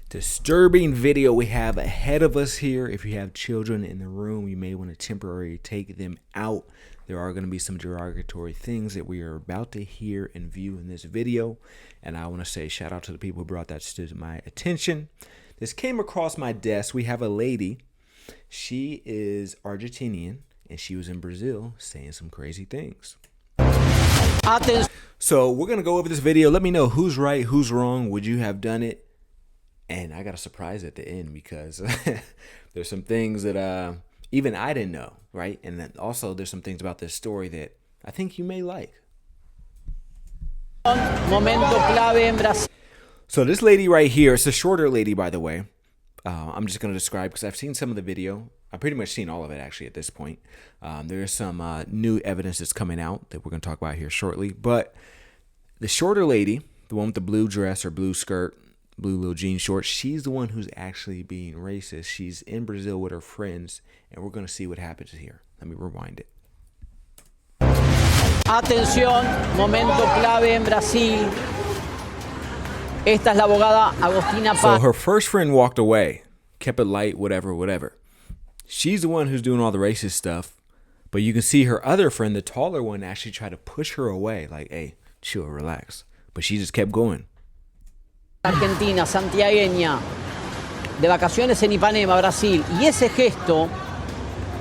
Disturbing video we have ahead of us here. If you have children in the room, you may want to temporarily take them out. There are going to be some derogatory things that we are about to hear and view in this video. And I want to say shout out to the people who brought that to my attention. This came across my desk. We have a lady. She is Argentinian and she was in Brazil saying some crazy things. So we're going to go over this video. Let me know who's right, who's wrong. Would you have done it? And I got a surprise at the end because there's some things that even I didn't know, right? And then also there's some things about this story that I think you may like. So this lady right here, it's a shorter lady, by the way. I'm just going to describe because I've seen some of the video. I've pretty much seen all of it actually at this point. There is some new evidence that's coming out that we're going to talk about here shortly. But the shorter lady, the one with the blue dress or blue skirt, blue little jean shorts, she's the one who's actually being racist. She's in Brazil with her friends, and we're going to see what happens here. Let me rewind it. Atención, momento clave en Brasil. Esta es la abogada Agostina Páez. So her first friend walked away, kept it light, whatever. She's the one who's doing all the racist stuff, but you can see her other friend, the taller one, actually tried to push her away, like, hey, chill, relax. But she just kept going. Argentina, santiagueña, de vacaciones en Ipanema, Brasil. Y ese gesto,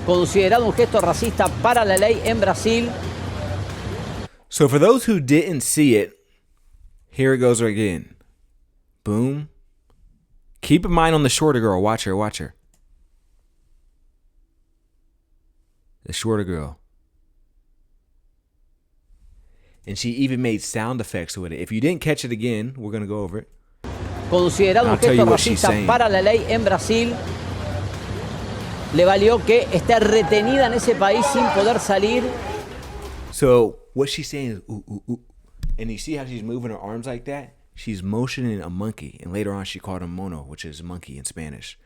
considerado un gesto racista para la ley en Brasil. So for those who didn't see it, here it goes again. Boom. Keep in mind on the shorter girl. Watch her. The shorter girl. And she even made sound effects with it. If you didn't catch it again, we're going to go over it. Considerado un gesto racista para la ley en Brasil, le valió que esté retenida en ese país sin poder salir. So what she's saying is, ooh, ooh, ooh. And you see how she's moving her arms like that? She's motioning a monkey. And later on, she called him mono, which is monkey in Spanish.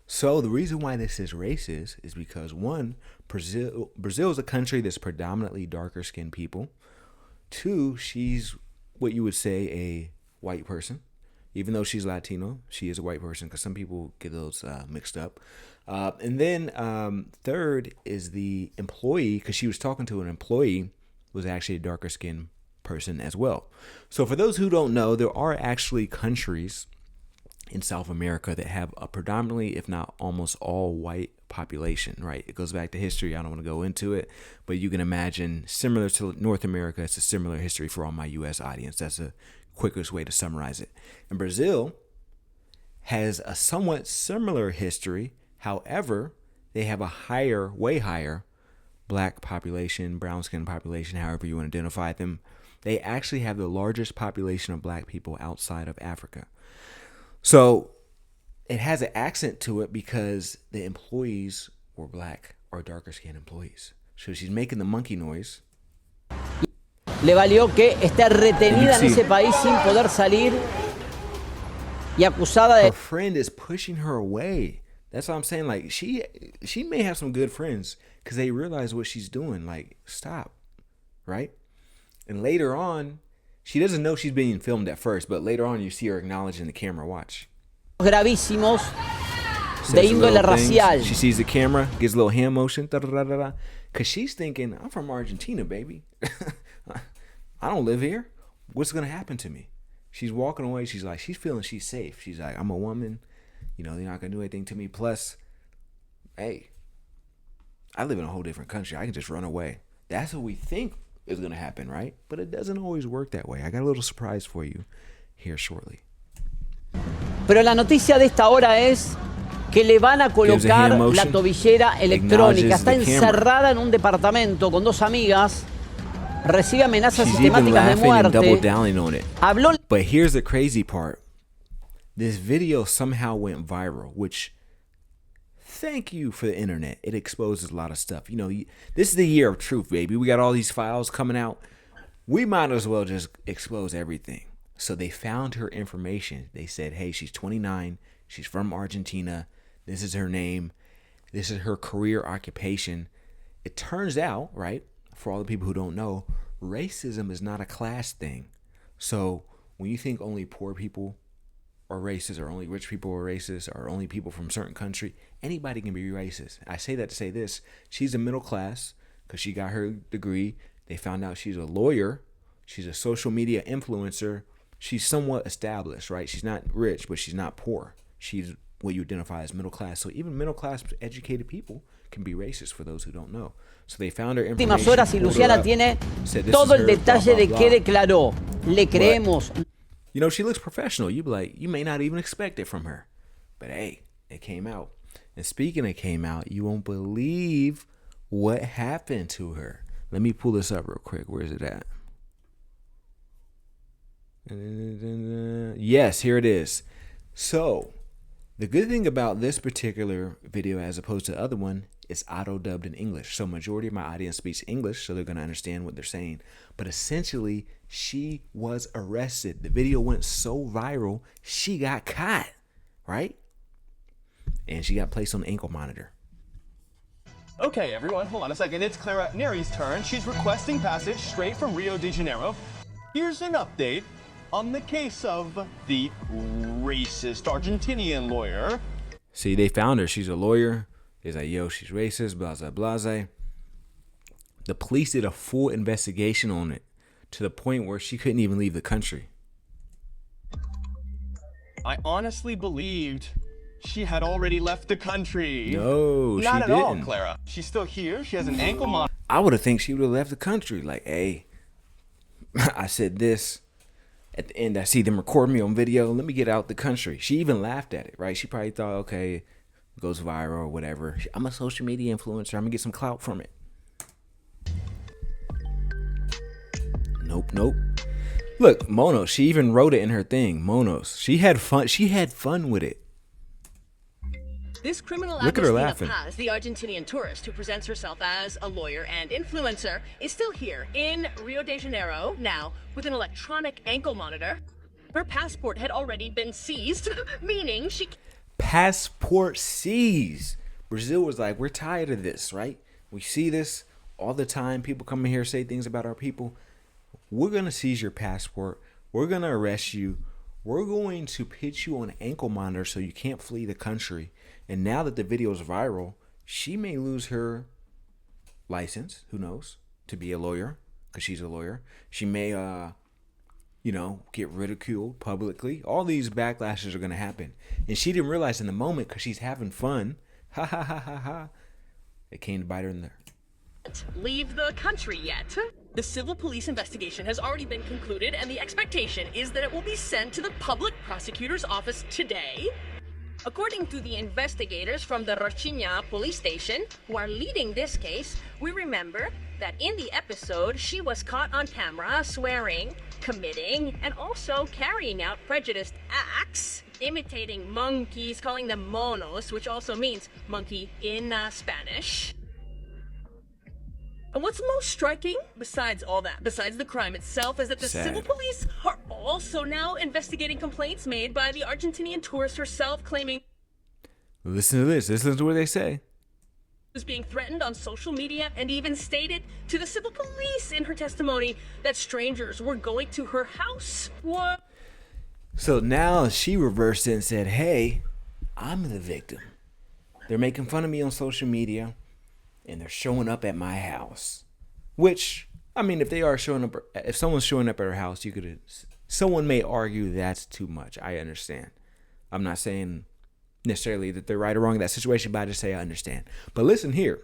So the reason why this is racist is because, one, Brazil is a country that's predominantly darker skinned people. Two, she's what you would say a white person. Even though she's Latino, she is a white person because some people get those mixed up. And then third is the employee, because she was talking to an employee, was actually a darker skinned person as well. So for those who don't know, there are actually countries in South America that have a predominantly, if not almost all white population, right? It goes back to history. I don't want to go into it, but you can imagine similar to North America, it's a similar history for all my U.S. audience. That's a quickest way to summarize it. And Brazil has a somewhat similar history. However, they have a way higher black population, brown skin population, however you want to identify them. They actually have the largest population of black people outside of Africa. So it has an accent to it because the employees were black or darker skinned employees. So she's making the monkey noise. Le valió que esté retenida en ese país sin poder salir y acusada de... Her friend is pushing her away. That's what I'm saying. Like, she may have some good friends because they realize what she's doing. Like, stop, right? And later on, she doesn't know she's being filmed at first, but later on you see her acknowledging the camera. Watch. Gravísimos de índole racial. She sees the camera, gives a little hand motion, because she's thinking, I'm from Argentina, baby. I don't live here. What's going to happen to me? She's walking away. She's feeling she's safe. She's like, I'm a woman. You know, they're not going to do anything to me. Plus, hey, I live in a whole different country. I can just run away. That's what we think is going to happen, right? But it doesn't always work that way. I got a little surprise for you here shortly. Pero la noticia de esta hora es que le van a colocar la tobillera electrónica. Está encerrada en un departamento con dos amigas. Recibe amenazas sistemáticas de muerte. Habló. But here's the crazy part. This video somehow went viral, which, thank you for the internet. It exposes a lot of stuff. You know, this is the year of truth, baby. We got all these files coming out. We might as well just expose everything. So they found her information. They said, hey, she's 29. She's from Argentina. This is her name. This is her career occupation. It turns out, right, for all the people who don't know, racism is not a class thing. So when you think only poor people are racist, or only rich people are racist, or only people from certain country. Anybody can be racist. I say that to say this. She's a middle class because she got her degree. They found out she's a lawyer. She's a social media influencer. She's somewhat established, right? She's not rich, but she's not poor. She's what you identify as middle class. So even middle class educated people can be racist, for those who don't know. So they found her information. Últimas horas y Luciana tiene todo el detalle de que declaró. Le creemos. You know, she looks professional. You be like, you may not even expect it from her. But hey, it came out. And speaking of came out, you won't believe what happened to her. Let me pull this up real quick. Where is it at? Yes, here it is. So, the good thing about this particular video as opposed to the other one is auto-dubbed in English. So majority of my audience speaks English, so they're going to understand what they're saying. But essentially, she was arrested. The video went so viral, she got caught, right? And she got placed on the ankle monitor. Okay, everyone, hold on a second. It's Clara Neri's turn. She's requesting passage straight from Rio de Janeiro. Here's an update on the case of the racist Argentinian lawyer. See, they found her. She's a lawyer. It's like, yo, she's racist, blah, blah, blah. The police did a full investigation on it to the point where she couldn't even leave the country. I honestly believed she had already left the country. No, she didn't. Not at all, Clara. She's still here. She has an ankle monitor. I would have think she would have left the country. Like, hey, I said this. At the end, I see them record me on video. Let me get out the country. She even laughed at it, right? She probably thought, okay, it goes viral or whatever. I'm a social media influencer. I'm going to get some clout from it. Nope. Look, Monos. She even wrote it in her thing. Monos. She had fun. She had fun with it. This criminal Look at her Agostina laughing. Páez, the Argentinian tourist who presents herself as a lawyer and influencer, is still here in Rio de Janeiro now with an electronic ankle monitor. Her passport had already been seized, meaning she... Passport seized. Brazil was like, we're tired of this, right? We see this all the time. People come in here, say things about our people. We're going to seize your passport. We're going to arrest you. We're going to put you on an ankle monitor so you can't flee the country. And now that the video is viral, she may lose her license, who knows, to be a lawyer, because she's a lawyer. She may, get ridiculed publicly. All these backlashes are going to happen. And she didn't realize in the moment, because she's having fun. Ha, ha, ha, ha, ha. It came to bite her in there. Leave the country yet. The civil police investigation has already been concluded, and the expectation is that it will be sent to the public prosecutor's office today. According to the investigators from the Rocinha police station who are leading this case, we remember that in the episode, she was caught on camera swearing, committing, and also carrying out prejudiced acts, imitating monkeys, calling them monos, which also means monkey in Spanish. And what's most striking, besides all that, besides the crime itself, is that the civil police are also now investigating complaints made by the Argentinian tourist herself, claiming... Listen to this. Listen to what they say. ...was being threatened on social media, and even stated to the civil police in her testimony that strangers were going to her house. What? So now she reversed it and said, hey, I'm the victim. They're making fun of me on social media. And they're showing up at my house, which, I mean, if they are showing up, if someone's showing up at her house, someone may argue that's too much. I understand. I'm not saying necessarily that they're right or wrong in that situation, but I just say I understand. But listen here.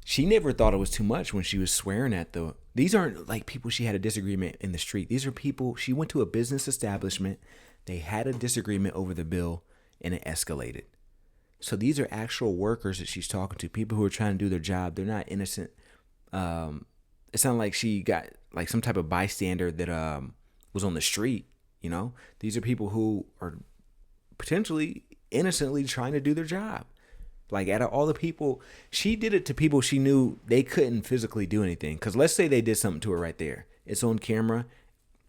She never thought it was too much when she was swearing at these aren't like people she had a disagreement in the street. These are people, she went to a business establishment. They had a disagreement over the bill and it escalated. So these are actual workers that she's talking to, people who are trying to do their job. They're not innocent. It's not like she got like some type of bystander that was on the street, you know. These are people who are potentially innocently trying to do their job. Like out of all the people, she did it to people she knew they couldn't physically do anything. Because let's say they did something to her right there. It's on camera.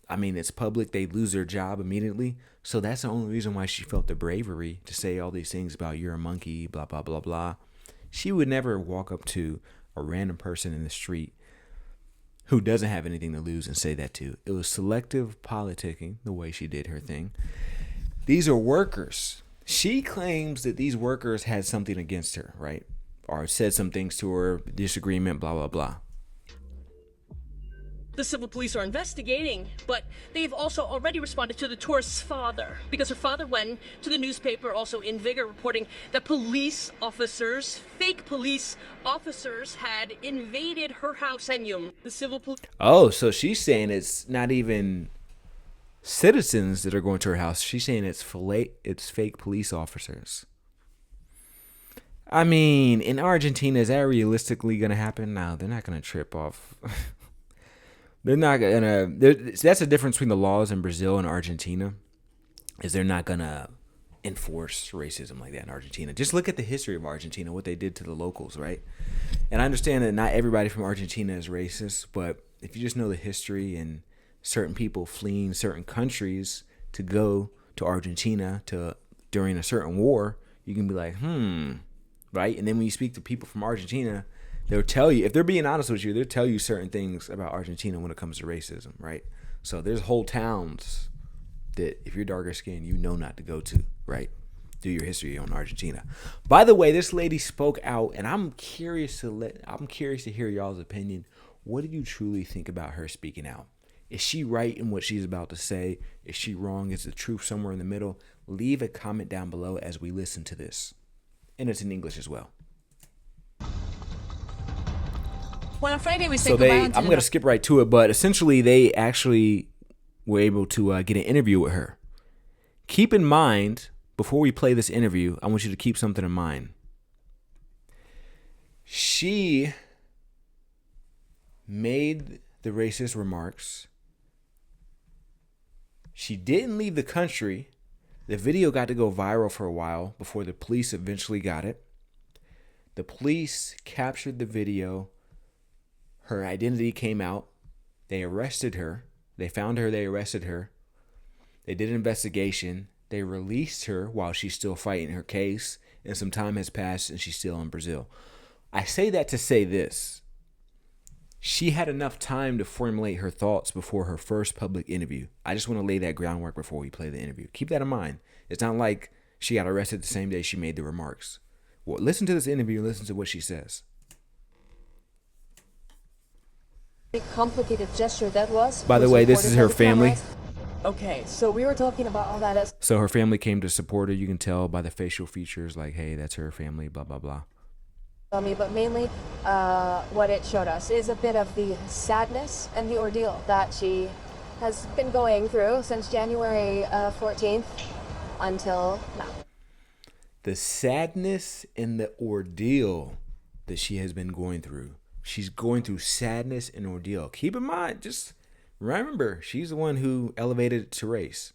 I mean, it's public. They lose their job immediately. So that's the only reason why she felt the bravery to say all these things about you're a monkey, blah, blah, blah, blah. She would never walk up to a random person in the street who doesn't have anything to lose and say that too. It was selective politicking, the way she did her thing. These are workers. She claims that these workers had something against her, right? Or said some things to her, disagreement, blah, blah, blah. The civil police are investigating, but they've also already responded to the tourist's father, because her father went to the newspaper, also in Vigor, reporting that fake police officers, had invaded her house and the civil police. Oh, so she's saying it's not even citizens that are going to her house. She's saying it's fake police officers. I mean, in Argentina, is that realistically going to happen? No, they're not going to trip off. They're not gonna. That's the difference between the laws in Brazil and Argentina, is they're not gonna enforce racism like that in Argentina. Just look at the history of Argentina, what they did to the locals, right? And I understand that not everybody from Argentina is racist, but if you just know the history and certain people fleeing certain countries to go to Argentina during a certain war, you can be like, right? And then when you speak to people from Argentina, they'll tell you, if they're being honest with you, they'll tell you certain things about Argentina when it comes to racism, right? So there's whole towns that if you're darker skinned, you know not to go to, right? Do your history on Argentina. By the way, this lady spoke out, and I'm curious to hear y'all's opinion. What do you truly think about her speaking out? Is she right in what she's about to say? Is she wrong? Is the truth somewhere in the middle? Leave a comment down below as we listen to this. And it's in English as well. Well, on Friday we so I'm going to skip right to it, but essentially they actually were able to get an interview with her. Keep in mind, before we play this interview, I want you to keep something in mind. She made the racist remarks. She didn't leave the country. The video got to go viral for a while before the police eventually got it. The police captured the video. Her identity came out. They arrested her. They found her. They arrested her. They did an investigation. They released her while she's still fighting her case. And some time has passed and she's still in Brazil. I say that to say this. She had enough time to formulate her thoughts before her first public interview. I just want to lay that groundwork before we play the interview. Keep that in mind. It's not like she got arrested the same day she made the remarks. Well, listen to this interview and listen to what she says. Complicated gesture that was. By the way, this is her family. Okay, so we were talking about all that as. So her family came to support her. You can tell by the facial features, like, hey, that's her family, blah, blah, blah. But mainly what it showed us is a bit of the sadness and the ordeal that she has been going through since January 14th until now. The sadness and the ordeal that she has been going through. She's going through sadness and ordeal. Keep in mind, just remember, she's the one who elevated it to race.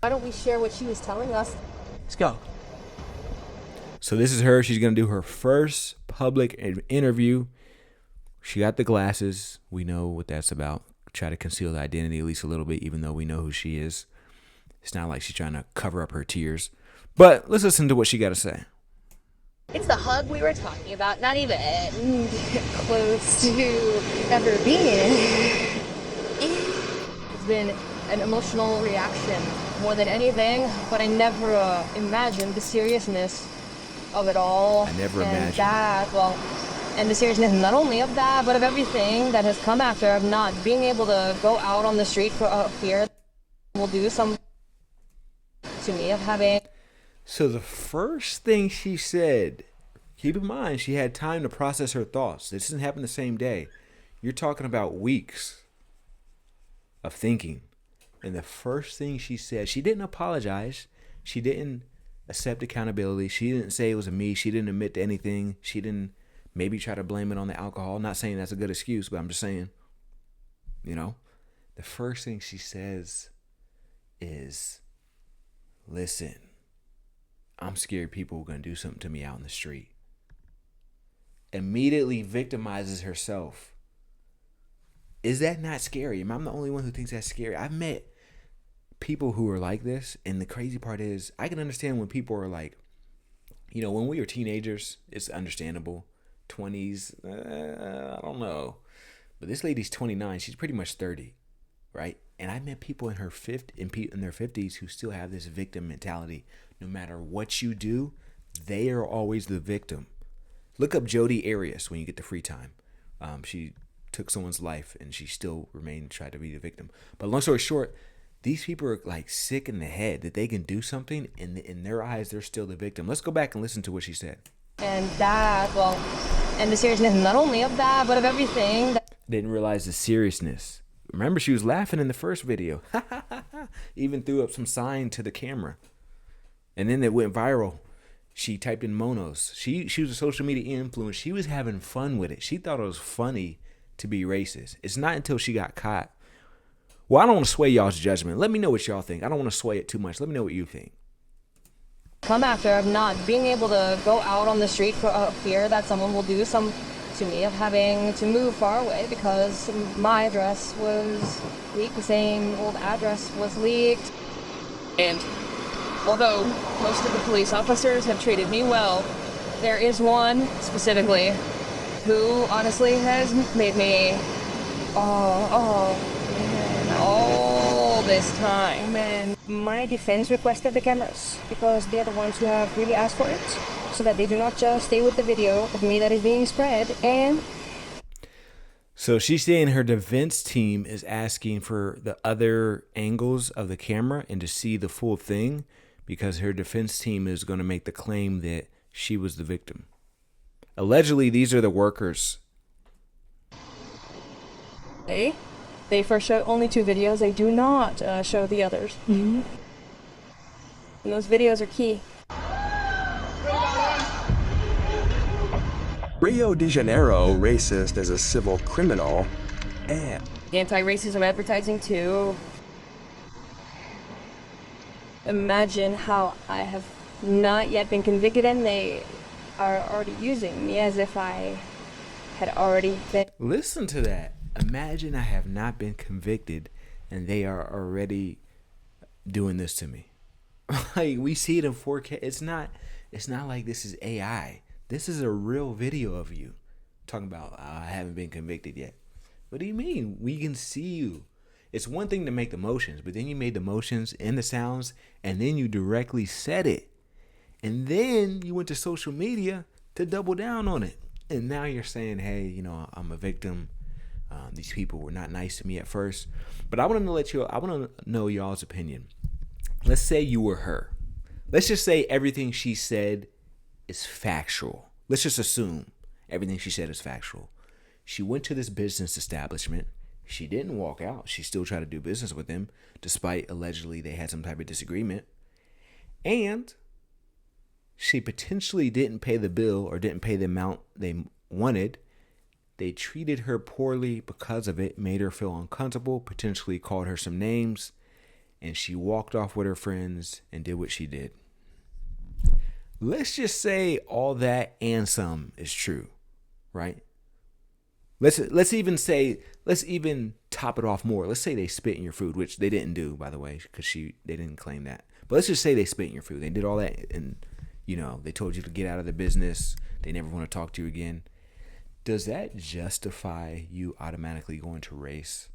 Why don't we share what she was telling us? Let's go. So this is her. She's going to do her first public interview. She got the glasses. We know what that's about. Try to conceal the identity at least a little bit, even though we know who she is. It's not like she's trying to cover up her tears. But let's listen to what she got to say. It's the hug we were talking about, not even close to ever being. It's been an emotional reaction more than anything, but I never imagined the seriousness of it all. I never imagined. And the seriousness not only of that, but of everything that has come after, of not being able to go out on the street for fear will do some to me, of having. So the first thing she said, keep in mind, she had time to process her thoughts. This doesn't happen the same day. You're talking about weeks of thinking. And the first thing she said, she didn't apologize. She didn't accept accountability. She didn't say it was me. She didn't admit to anything. She didn't maybe try to blame it on the alcohol. Not saying that's a good excuse, but I'm just saying, the first thing she says is, listen, I'm scared people are going to do something to me out in the street. Immediately victimizes herself. Is that not scary? I'm the only one who thinks that's scary. I've met people who are like this, and the crazy part is I can understand when people are like, when we were teenagers, it's understandable. 20s, I don't know. But this lady's 29. She's pretty much 30, right? And I met people in their 50s who still have this victim mentality. No matter what you do, they are always the victim. Look up Jodi Arias when you get the free time. She took someone's life and she still tried to be the victim. But long story short, these people are like sick in the head that they can do something, and in their eyes, they're still the victim. Let's go back and listen to what she said. And that, well, and the seriousness not only of that, but of everything. Didn't realize the seriousness. Remember, she was laughing in the first video. Even threw up some sign to the camera. And then it went viral. She typed in monos. She was a social media influencer. She was having fun with it. She thought it was funny to be racist. It's not until she got caught. Well, I don't want to sway y'all's judgment. Let me know what y'all think. I don't want to sway it too much. Let me know what you think. Come after of not being able to go out on the street for fear that someone will do some to me, of having to move far away because my address was leaked, the same old address was leaked. And although most of the police officers have treated me well, there is one specifically who honestly has made me all this time. And my defense requested the cameras because they're the ones who have really asked for it, so that they do not just stay with the video of me that is being spread. And so she's saying her defense team is asking for the other angles of the camera and to see the full thing, because her defense team is going to make the claim that she was the victim. Allegedly, these are the workers. They first show only 2 videos. They do not show the others. Mm-hmm. And those videos are key. Rio de Janeiro racist as a civil criminal and Anti-racism advertising too. Imagine how I have not yet been convicted and they are already using me as if I had already been. Listen to that. Imagine I have not been convicted and they are already doing this to me. Like, we see it in 4K. It's not like this is AI. This is a real video of you talking about, I haven't been convicted yet. What do you mean? We can see you. It's one thing to make the motions, but then you made the motions and the sounds, and then you directly said it. And then you went to social media to double down on it. And now you're saying, hey, I'm a victim. These people were not nice to me at first. But I want to know y'all's opinion. Let's say you were her. Let's just say everything she said is factual. Let's just assume everything she said is factual. She went to this business establishment. She didn't walk out. She still tried to do business with them, despite allegedly they had some type of disagreement. And she potentially didn't pay the bill or didn't pay the amount they wanted. They treated her poorly because of it, made her feel uncomfortable, potentially called her some names, and she walked off with her friends and did what she did. Let's just say all that and some is true, right? Let's even top it off more. Let's say they spit in your food, which they didn't do, by the way, because they didn't claim that. But let's just say they spit in your food. They did all that, and they told you to get out of the business. They never want to talk to you again. Does that justify you automatically going to race?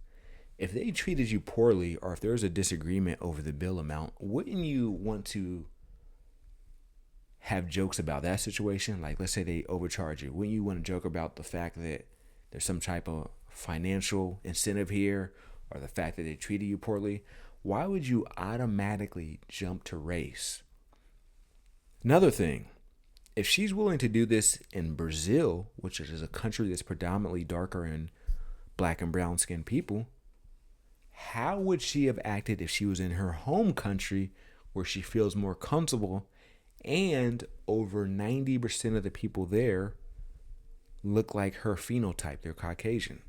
If they treated you poorly, or if there's a disagreement over the bill amount, wouldn't you want to have jokes about that situation? Like, let's say they overcharge you. Wouldn't you want to joke about the fact that there's some type of financial incentive here, or the fact that they treated you poorly? Why would you automatically jump to race? Another thing, if she's willing to do this in Brazil, which is a country that's predominantly darker and black and brown skinned people, how would she have acted if she was in her home country where she feels more comfortable, and over 90% of the people there look like her phenotype? They're Caucasian.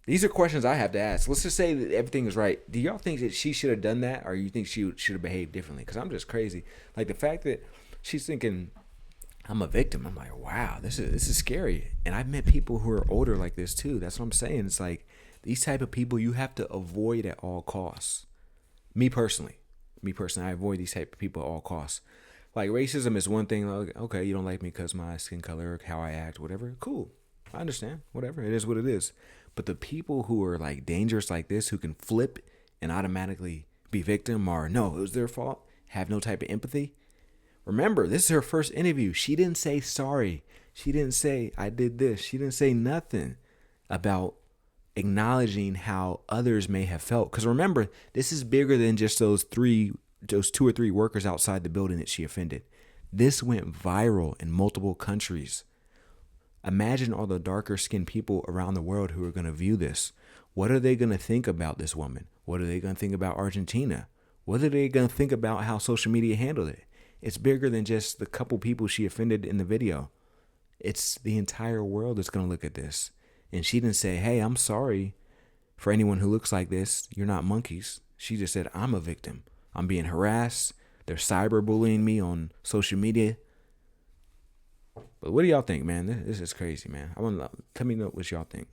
These are questions I have to ask. Let's just say that everything is right. Do y'all think that she should have done that, or you think she should have behaved differently? Because I'm just crazy. Like, the fact that she's thinking, I'm a victim. I'm like, wow, this is scary. And I've met people who are older like this too. That's what I'm saying. It's like, these type of people you have to avoid at all costs. Me personally, I avoid these type of people at all costs. Like, racism is one thing. Like, okay, you don't like me because my skin color, how I act, whatever. Cool. I understand. Whatever. It is what it is. But the people who are like dangerous like this, who can flip and automatically be victim or no, it was their fault, have no type of empathy. Remember, this is her first interview. She didn't say sorry. She didn't say I did this. She didn't say nothing about acknowledging how others may have felt. Because remember, this is bigger than just those 2 or 3 workers outside the building that she offended. This went viral in multiple countries. Imagine all the darker skinned people around the world who are going to view this. What are they going to think about this woman? What are they going to think about Argentina? What are they going to think about how social media handled it? It's bigger than just the couple people she offended in the video. It's the entire world that's going to look at this. And she didn't say, hey, I'm sorry for anyone who looks like this. You're not monkeys. She just said, I'm a victim. I'm being harassed. They're cyberbullying me on social media. But what do y'all think, man? This is crazy, man. Tell me what y'all think.